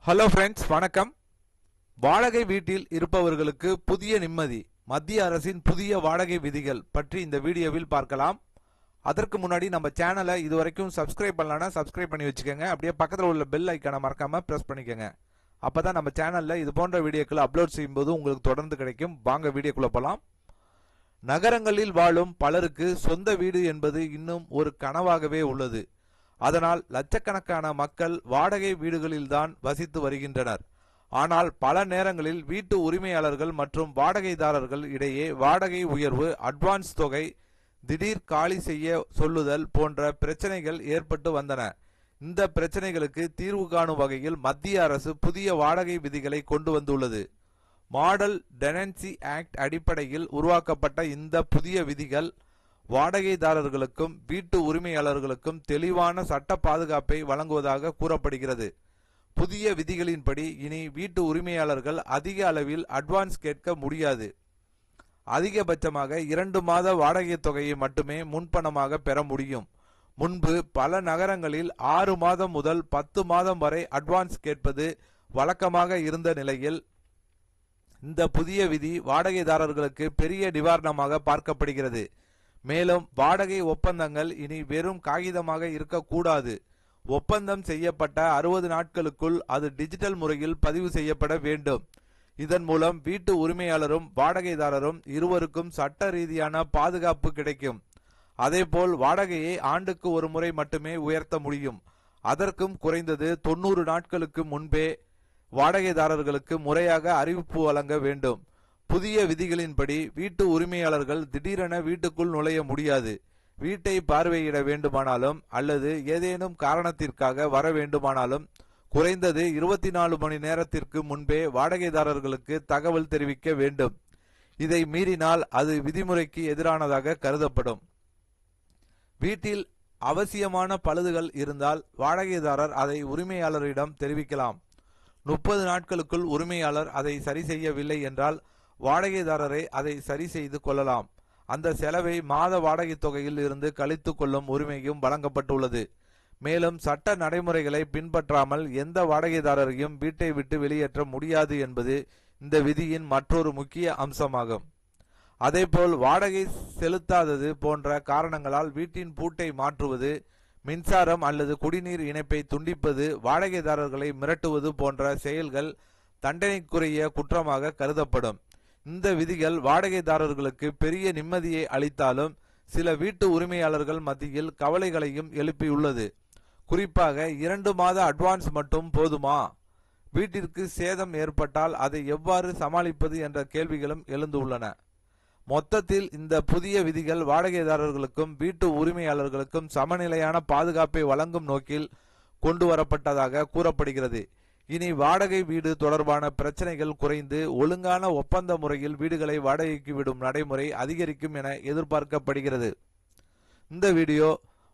Hello friends, வணக்கம். வாடகை வீட்டில் இருப்பவர்களுக்கு புதிய நிம்மதி, மத்திய அரசின் புதிய வாடகை விதிகள் பற்றி இந்த வீடியோவில் பார்க்கலாம். அதற்கு முன்னாடி நம்ம சேனலை இதுவரைக்கும் சப்ஸ்கிரைப் பண்ணலன்னா சப்ஸ்கிரைப் பண்ணி வச்சுக்கோங்க. அப்படியே பக்கத்தில் உள்ள பெல் ஐக்கானை மறக்காம பிரஸ் பண்ணிக்கோங்க. அப்பதான் நம்ம சேனல்ல இது போன்ற வீடியோக்களை அப்லோட் செய்யும்போது உங்களுக்கு தொடர்ந்து கிடைக்கும். வாங்க வீடியோக்குள்ள போலாம். நகரங்களில் வாழும் பலருக்கு சொந்த வீடு என்பது இன்னும் ஒரு கனவாகவே உள்ளது. அதனால் லட்சக்கணக்கான மக்கள் வாடகை வீடுகளில்தான் வசித்து வருகின்றனர். ஆனால் பல நேரங்களில் வீட்டு உரிமையாளர்கள் மற்றும் வாடகைதாரர்கள் இடையே வாடகை உயர்வு, அட்வான்ஸ் தொகை, திடீர் காலி செய்ய சொல்லுதல் போன்ற பிரச்சனைகள் ஏற்பட்டு வந்தன. இந்த பிரச்சனைகளுக்கு தீர்வு காணும் வகையில் மத்திய அரசு புதிய வாடகை விதிகளை கொண்டு வந்துள்ளது. மாடல் டெனன்சி ஆக்ட் அடிப்படையில் உருவாக்கப்பட்ட இந்த புதிய விதிகள் வாடகைதாரர்களுக்கும் வீட்டு உரிமையாளர்களுக்கும் தெளிவான சட்ட பாதுகாப்பை வழங்குவதாக கூறப்படுகிறது. புதிய விதிகளின்படி இனி வீட்டு உரிமையாளர்கள் அதிக அளவில் அட்வான்ஸ் கேட்க முடியாது. அதிகபட்சமாக 2 மாத வாடகை தொகையை மட்டுமே முன்பணமாக பெற முடியும். முன்பு பல நகரங்களில் 6 மாதம் முதல் 10 மாதம் வரை அட்வான்ஸ் கேட்பது வழக்கமாக இருந்த நிலையில் இந்த புதிய விதி வாடகைதாரர்களுக்கு பெரிய நிவாரணமாக பார்க்கப்படுகிறது. மேலும் வாடகை ஒப்பந்தங்கள் இனி வெறும் காகிதமாக இருக்கக்கூடாது. ஒப்பந்தம் செய்யப்பட்ட 60 நாட்களுக்குள் அது டிஜிட்டல் முறையில் பதிவு செய்யப்பட வேண்டும். இதன் மூலம் வீட்டு உரிமையாளரும் வாடகைதாரரும் இருவருக்கும் சட்ட ரீதியான பாதுகாப்பு கிடைக்கும். அதேபோல் வாடகையை ஆண்டுக்கு ஒரு முறை மட்டுமே உயர்த்த முடியும். அதற்கும் குறைந்தது 90 நாட்களுக்கு முன்பே வாடகைதாரர்களுக்கு முறையாக அறிவிப்பு வழங்க வேண்டும். புதிய விதிகளின்படி வீட்டு உரிமையாளர்கள் திடீரென வீட்டுக்குள் நுழைய முடியாது. வீட்டை பார்வையிட வேண்டுமானாலும் அல்லது ஏதேனும் காரணத்திற்காக வர வேண்டுமானாலும் குறைந்தது 24 மணி நேரத்திற்கு முன்பே வாடகைதாரர்களுக்கு தகவல் தெரிவிக்க வேண்டும். இதை மீறினால் அது விதிமுறைக்கு எதிரானதாக கருதப்படும். வீட்டில் அவசியமான பழுதுகள் இருந்தால் வாடகைதாரர் அதை உரிமையாளரிடம் தெரிவிக்கலாம். 30 நாட்களுக்குள் உரிமையாளர் அதை சரி செய்யவில்லை என்றால் வாடகைதாரரை அதை சரி செய்து கொள்ளலாம். அந்த செலவை மாத வாடகை தொகையில் இருந்து கழித்து கொள்ளும் உரிமையும் வழங்கப்பட்டுள்ளது. மேலும் சட்ட நடைமுறைகளை பின்பற்றாமல் எந்த வாடகைதாரரையும் வீட்டை விட்டு வெளியேற்ற முடியாது என்பது இந்த விதியின் மற்றொரு முக்கிய அம்சமாகும். அதேபோல் வாடகை செலுத்தாதது போன்ற காரணங்களால் வீட்டின் பூட்டை மாற்றுவது, மின்சாரம் அல்லது குடிநீர் இணைப்பை துண்டிப்பது, வாடகைதாரர்களை மிரட்டுவது போன்ற செயல்கள் தண்டனைக்குரிய குற்றமாக கருதப்படும். இந்த விதிகள் வாடகைதாரர்களுக்கு பெரிய நிம்மதியை அளித்தாலும் சில வீட்டு உரிமையாளர்கள் மத்தியில் கவலைகளையும் எழுப்பியுள்ளது. குறிப்பாக 2 மாத அட்வான்ஸ் மட்டும் போதுமா? வீட்டிற்கு சேதம் ஏற்பட்டால் அதை எவ்வாறு சமாளிப்பது என்ற கேள்விகளும் எழுந்துள்ளன. மொத்தத்தில் இந்த புதிய விதிகள் வாடகைதாரர்களுக்கும் வீட்டு உரிமையாளர்களுக்கும் சமநிலையான பாதுகாப்பை வழங்கும் நோக்கில் கொண்டு வரப்பட்டதாக கூறப்படுகிறது. இனி வாடகை வீடு தொடர்பான பிரச்சனைகள் குறைந்து ஒழுங்கான ஒப்பந்த முறையில் வீடுகளை வாடகைக்கு விடும் நடைமுறை அதிகரிக்கும் என எதிர்பார்க்கப்படுகிறது. இந்த வீடியோ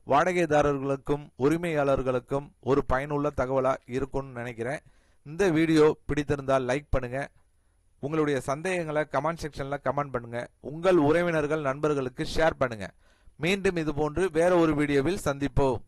வாடகைதாரர்களுக்கும் உரிமையாளர்களுக்கும் ஒரு பயனுள்ள தகவலா இருக்கும்னு நினைக்கிறேன். இந்த வீடியோ பிடித்திருந்தால் லைக் பண்ணுங்க. உங்களுடைய சந்தேகங்களை கமெண்ட் செக்ஷன்ல கமெண்ட் பண்ணுங்க. உங்கள் உறவினர்கள் நண்பர்களுக்கு ஷேர் பண்ணுங்க. மீண்டும் இதுபோன்று வேற ஒரு வீடியோவில் சந்திப்போம்.